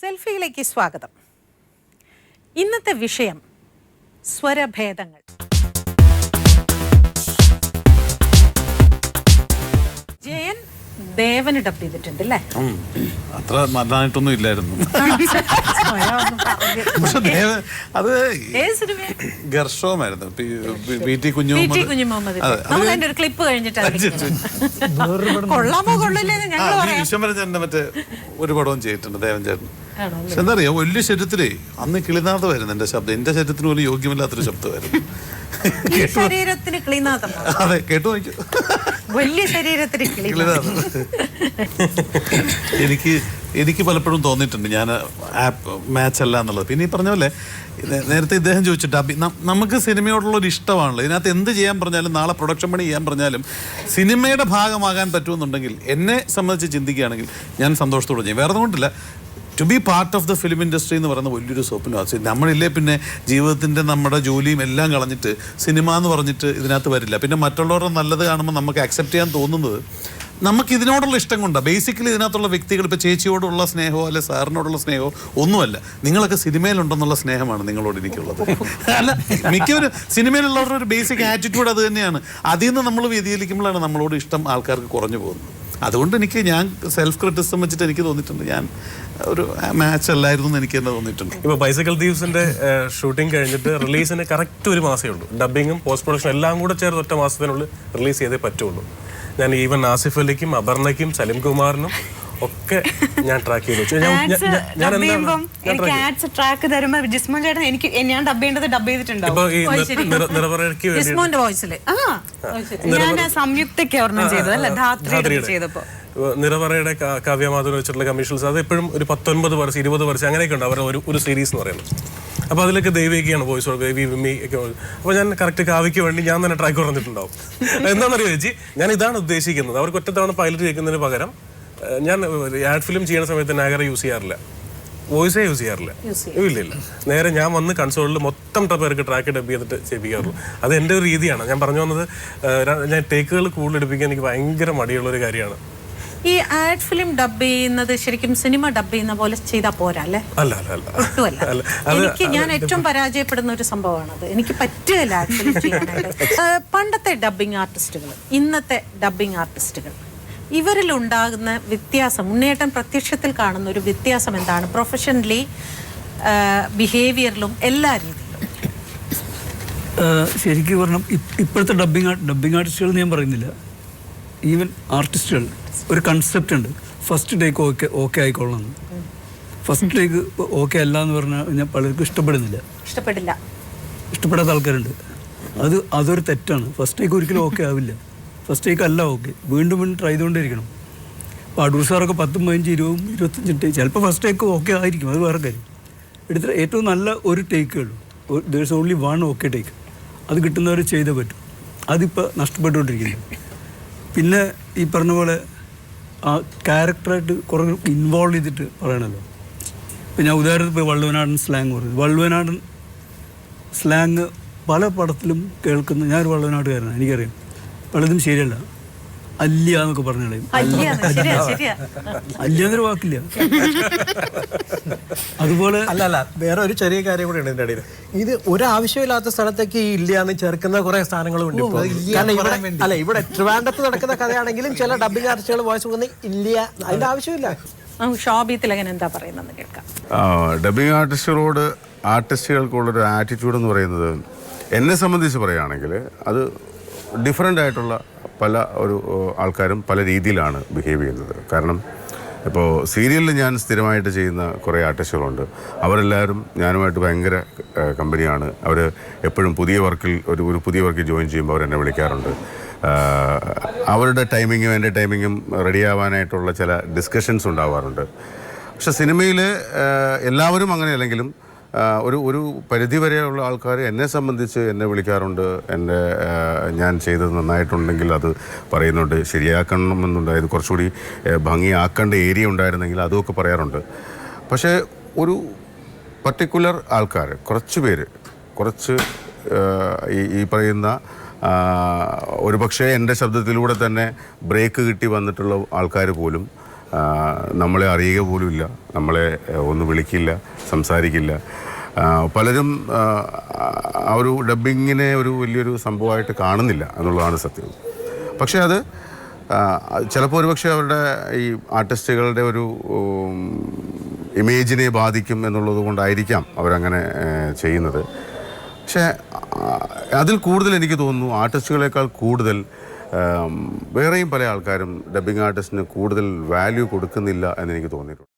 സെൽഫിയിലേക്ക് സ്വാഗതം. ഇന്നത്തെ വിഷയം സ്വരഭേദങ്ങൾ. ജയൻ ദേവന് ഡബ് ചെയ്തിട്ടുണ്ട് അല്ലേ? അത്ര നന്നായിട്ടൊന്നും ഇല്ലായിരുന്നു. പക്ഷെ അത് ഗർഷവുമായിരുന്നു. ക്ലിപ്പ് കഴിഞ്ഞിട്ട് കൊള്ളാമോ കൊള്ളില്ലേ വിശ്വംഭരചേട്ടന്റെ മറ്റേ ഒരു പടവും ചെയ്തിട്ടുണ്ട് ദേവൻ ചേട്ടൻ. പക്ഷെ എന്താ അറിയാം, വലിയ ശരീരത്തിലേ അന്ന് കിളിനാഥമായിരുന്നു എന്റെ ശബ്ദം. എന്റെ ശരീരത്തിന് പോലും യോഗ്യമില്ലാത്തൊരു ശബ്ദമായിരുന്നു. അതെ, കേട്ടു നോക്കൂ. വലിയ ശരീരത്തിന് എനിക്ക് പലപ്പോഴും തോന്നിയിട്ടുണ്ട് ഞാൻ മാച്ച് അല്ല എന്നുള്ളത്. പിന്നെ ഈ പറഞ്ഞ പോലെ നേരത്തെ ഇദ്ദേഹം ചോദിച്ചിട്ട് നമുക്ക് സിനിമയോടുള്ള ഒരു ഇഷ്ടമാണല്ലോ. ഇതിനകത്ത് എന്ത് ചെയ്യാൻ പറഞ്ഞാലും, നാളെ പ്രൊഡക്ഷൻ പണി ചെയ്യാൻ പറഞ്ഞാലും സിനിമയുടെ ഭാഗമാകാൻ പറ്റുമെന്നുണ്ടെങ്കിൽ എന്നെ സംബന്ധിച്ച് ചിന്തിക്കുകയാണെങ്കിൽ ഞാൻ സന്തോഷത്തോടെ ചെയ്യും. വേറെ കൊണ്ടില്ല, to be part of the film industry എന്ന് പറയുന്ന വലിയൊരു സ്വപ്നം. നമ്മളില്ലേ പിന്നെ ജീവിതത്തിൻ്റെ നമ്മുടെ ജോലിയും എല്ലാം കളഞ്ഞിട്ട് സിനിമ എന്ന് പറഞ്ഞിട്ട് ഇതിനകത്ത് വരില്ല. പിന്നെ മറ്റുള്ളവരുടെ നല്ലത് കാണുമ്പോൾ നമുക്ക് അക്സെപ്റ്റ് ചെയ്യാൻ തോന്നുന്നത് നമുക്ക് ഇതിനോടുള്ള ഇഷ്ടം കൊണ്ടാണ്. ബേസിക്കലി ഇതിനകത്തുള്ള വ്യക്തികൾ ഇപ്പോൾ ചേച്ചിയോടുള്ള സ്നേഹമോ അല്ലെ സാറിനോടുള്ള സ്നേഹമോ ഒന്നുമല്ല. നിങ്ങളൊക്കെ സിനിമയിലുണ്ടെന്നുള്ള സ്നേഹമാണ് നിങ്ങളോട് എനിക്കുള്ളത്. അല്ല, മിക്കവരും സിനിമയിലുള്ളവരുടെ ഒരു ബേസിക് ആറ്റിറ്റ്യൂഡ് അത് തന്നെയാണ്. അതിൽ നിന്ന് നമ്മൾ വ്യതിചലിക്കുമ്പോഴാണ് നമ്മളോട് ഇഷ്ടം ആൾക്കാർക്ക് കുറഞ്ഞു പോകുന്നത്. അതുകൊണ്ട് ഞാൻ സെൽഫ് ക്രിറ്റിസിസം വെച്ചിട്ട് എനിക്ക് തോന്നിയിട്ടുണ്ട് ഞാൻ ഒരു മാച്ച് അല്ലായിരുന്നു എന്ന് എനിക്ക് തന്നെ തോന്നിയിട്ടുണ്ട്. ഇപ്പോൾ ബൈസൈക്കിൾ തീവ്സിന്റെ ഷൂട്ടിംഗ് കഴിഞ്ഞിട്ട് റിലീസിന് കറക്റ്റ് ഒരു മാസമേ ഉള്ളൂ. ഡബിങ്ങും പോസ്റ്റ് പ്രൊഡക്ഷൻ എല്ലാം കൂടെ ചേർത്ത് ഒറ്റ മാസത്തിനുള്ളിൽ റിലീസ് ചെയ്തേ പറ്റുള്ളൂ. ഞാൻ ഈവൻ ആസിഫ് അലിക്കും അപർണയ്ക്കും സലിം കുമാറിനും ഒക്കെ ഞാൻ ട്രാക്ക് ചെയ്തു. നിറവറയുടെ കാവ്യമാധവൻ വെച്ചിട്ടുള്ള കമ്മീഷൻസ് അത് എപ്പോഴും ഒരു 19 വർഷം 20 വർഷം അങ്ങനെയൊക്കെ ഉണ്ട് അവരുടെ ഒരു സീരീസ് എന്ന് പറയുന്നത്. അപ്പോൾ അതിലൊക്കെ ദൈവികയാണ് വോയിസ് ദേവി വിമ്മി ഒക്കെ. അപ്പോൾ ഞാൻ കറക്റ്റ് കാവ്യയ്ക്ക് വേണ്ടി ഞാൻ തന്നെ ട്രാക്ക് പറഞ്ഞിട്ടുണ്ടാവും. എന്താണെന്നറിയോ ചേച്ചി, ഞാൻ ഇതാണ് ഉദ്ദേശിക്കുന്നത്. അവർക്ക് ഒറ്റത്തവണ പൈലറ്റ് കേൾക്കുന്നതിന് പകരം ഞാൻ ആഡ് ഫിലിം ചെയ്യുന്ന സമയത്ത് നാഗര യൂസ് ചെയ്യാറില്ല, വോയിസേ യൂസ് ചെയ്യാറില്ല. ഇല്ല, നേരെ ഞാൻ വന്ന് കൺസോളിൽ മൊത്തം പേർക്ക് ട്രാക്ക് ഡബ് ചെയ്തിട്ട് ചെയ്യിപ്പിക്കാറുള്ളൂ. അത് എൻ്റെ ഒരു രീതിയാണ്. ഞാൻ പറഞ്ഞു വന്നത്, ഞാൻ ടേക്കുകൾ കൂടുതൽ എടുപ്പിക്കാൻ എനിക്ക് ഭയങ്കര മടിയുള്ളൊരു കാര്യമാണ്. ഈ ആഡ് ഫിലിം ഡബ് ചെയ്യുന്നത് ശരിക്കും സിനിമ ഡബ് ചെയ്യുന്ന പോലെ ചെയ്താൽ പോരാ അല്ലേ? ഒട്ടുമല്ല. എനിക്ക് ഞാൻ ഏറ്റവും പരാജയപ്പെടുന്ന ഒരു സംഭവമാണത്. എനിക്ക് പറ്റുകയില്ല ആഡ് ഫിലിം ചെയ്യാനായിട്ട്. പണ്ടത്തെ ഡബിങ് ആർട്ടിസ്റ്റുകൾ, ഇന്നത്തെ ഡബിങ് ആർട്ടിസ്റ്റുകൾ, ഇവരിലുണ്ടാകുന്ന വ്യത്യാസം, ഉണ്ണേട്ടൻ പ്രത്യക്ഷത്തിൽ കാണുന്ന ഒരു വ്യത്യാസം എന്താണ്? പ്രൊഫഷണലി, ബിഹേവിയറിലും, എല്ലാ രീതിയിലും. ശരിക്കും പറഞ്ഞാൽ ഇപ്പോഴത്തെ ഡബിങ് ആർട്ടിസ്റ്റുകൾ ഞാൻ പറയുന്നില്ല, ഈവൻ ആർട്ടിസ്റ്റുകൾ ഒരു കൺസെപ്റ്റ് ഉണ്ട്. ഫസ്റ്റ് ടേക്ക് ഓക്കെ ആയിക്കൊള്ളണം. ഫസ്റ്റ് ടേക്ക് ഓക്കെ അല്ല എന്ന് പറഞ്ഞാൽ ഞാൻ പലർക്കും ഇഷ്ടപ്പെടാത്ത ആൾക്കാരുണ്ട്. അതൊരു തെറ്റാണ്. ഫസ്റ്റ് ടേക്ക് ഒരിക്കലും ഓക്കെ ആവില്ല. ഫസ്റ്റ് ടേക്ക് അല്ല ഓക്കെ, വീണ്ടും ട്രൈ ചെയ്തുകൊണ്ടിരിക്കണം. അപ്പോൾ അടൂർ സാറൊക്കെ 10, 15, 20, 25 ടേക്ക്, ചിലപ്പോൾ ഫസ്റ്റ് ടേക്ക് ഓക്കെ ആയിരിക്കും, അത് വേറെ കാര്യം. എടുത്തിട്ട് ഏറ്റവും നല്ല ഒരു ടേക്കേ ഉള്ളൂ. There's only one okay take. അത് കിട്ടുന്നവർ ചെയ്തേ പറ്റും. അതിപ്പോൾ നഷ്ടപ്പെട്ടുകൊണ്ടിരിക്കുന്നു. പിന്നെ ഈ പറഞ്ഞ പോലെ ആ ക്യാരക്ടറായിട്ട് കുറേ ഇൻവോൾവ് ചെയ്തിട്ട് പറയണമല്ലോ. ഇപ്പം ഞാൻ ഉദാഹരണത്തിന് ഇപ്പോൾ വള്ളുവനാടൻ സ്ലാങ് പറഞ്ഞു. വള്ളുവനാടൻ സ്ലാങ് പല പടത്തിലും കേൾക്കുന്ന, ഞാനൊരു വള്ളുവനാട്ടുകാരനാണ്, എനിക്കറിയാം. പലതും ശരിയല്ല. അല്യ എന്നൊക്കെ പറഞ്ഞു കളയും. അല്യ എന്നൊരു വാക്കില്ല. അതുപോലെ അല്ല വേറെ ഒരു ചെറിയ കാര്യം കൂടെ ഉണ്ട് ഇതിൻ്റെ ഇടയിൽ. ഇത് ഒരാവശ്യമില്ലാത്ത സ്ഥലത്തേക്ക് ഈ ഇല്ല എന്ന് ചേർക്കുന്ന കുറെ സ്ഥാനങ്ങളും ഉണ്ട്. കാരണം ഇവിടെ ട്രിവാൻഡ്രത്ത് നടക്കുന്ന കഥയാണെങ്കിലും ചില ഡബിങ് ആർട്ടിസ്റ്റുകൾ വോയിസ് കൊടുക്കുന്ന ഇല്ല, അതിന്റെ ആവശ്യമില്ല. എന്താ പറയുന്നത് കേൾക്കാം. ഡബിങ് ആർട്ടിസ്റ്റുകൾക്കുള്ളൊരു ആറ്റിറ്റ്യൂഡ് എന്ന് പറയുന്നത്, എന്നെ സംബന്ധിച്ച് പറയുകയാണെങ്കിൽ അത് ഡിഫറെൻ്റ് ആയിട്ടുള്ള പല ആൾക്കാരും പല രീതിയിലാണ് ബിഹേവ് ചെയ്യുന്നത്. കാരണം ഇപ്പോൾ സീരിയലിൽ ഞാൻ സ്ഥിരമായിട്ട് ചെയ്യുന്ന കുറേ ആർട്ടിസ്റ്റുകളുണ്ട്. അവരെല്ലാവരും ഞാനുമായിട്ട് ഭയങ്കര കമ്പനിയാണ്. അവർ എപ്പോഴും പുതിയ വർക്കിൽ ജോയിൻ ചെയ്യുമ്പോൾ അവരെന്നെ വിളിക്കാറുണ്ട്. അവരുടെ ടൈമിങ്ങും എൻ്റെ ടൈമിങ്ങും റെഡിയാവാനായിട്ടുള്ള ചില ഡിസ്കഷൻസ് ഉണ്ടാവാറുണ്ട്. പക്ഷെ സിനിമയിൽ എല്ലാവരും അങ്ങനെ അല്ലെങ്കിലും ഒരു പരിധിവരെയുള്ള ആൾക്കാർ എന്നെ സംബന്ധിച്ച് എന്നെ വിളിക്കാറുണ്ട്. ഞാൻ ചെയ്തത് നന്നായിട്ടുണ്ടെങ്കിൽ അത് പറയുന്നുണ്ട്, ശരിയാക്കണമെന്നുണ്ടായത് കുറച്ചുകൂടി ഭംഗിയാക്കേണ്ട ഏരിയ ഉണ്ടായിരുന്നെങ്കിൽ അതുമൊക്കെ പറയാറുണ്ട്. പക്ഷേ ഒരു പർട്ടിക്കുലർ ആൾക്കാർ, കുറച്ച് ഈ പറയുന്ന ഒരു പക്ഷേ എൻ്റെ ശബ്ദത്തിലൂടെ തന്നെ ബ്രേക്ക് കിട്ടി വന്നിട്ടുള്ള ആൾക്കാർ പോലും നമ്മളെ അറിയുക പോലുമില്ല, നമ്മളെ ഒന്ന് വിളിക്കില്ല, സംസാരിക്കില്ല. പലരും ആ ഒരു ഡബ്ബിങ്ങിനെ ഒരു വലിയൊരു സംഭവമായിട്ട് കാണുന്നില്ല എന്നുള്ളതാണ് സത്യം. പക്ഷേ അത് ചിലപ്പോൾ ഒരുപക്ഷെ അവരുടെ ഈ ആർട്ടിസ്റ്റുകളുടെ ഒരു ഇമേജിനെ ബാധിക്കും എന്നുള്ളത് കൊണ്ടായിരിക്കാം അവരങ്ങനെ ചെയ്യുന്നത്. പക്ഷേ അതിൽ കൂടുതൽ എനിക്ക് തോന്നുന്നു ആർട്ടിസ്റ്റുകളെക്കാൾ കൂടുതൽ വേറെയും പല ആൾക്കാരും ഡബ്ബിംഗ് ആർട്ടിസ്റ്റിന് കൂടുതൽ വാല്യൂ കൊടുക്കുന്നില്ല എന്നെനിക്ക് തോന്നിയിട്ടുണ്ട്.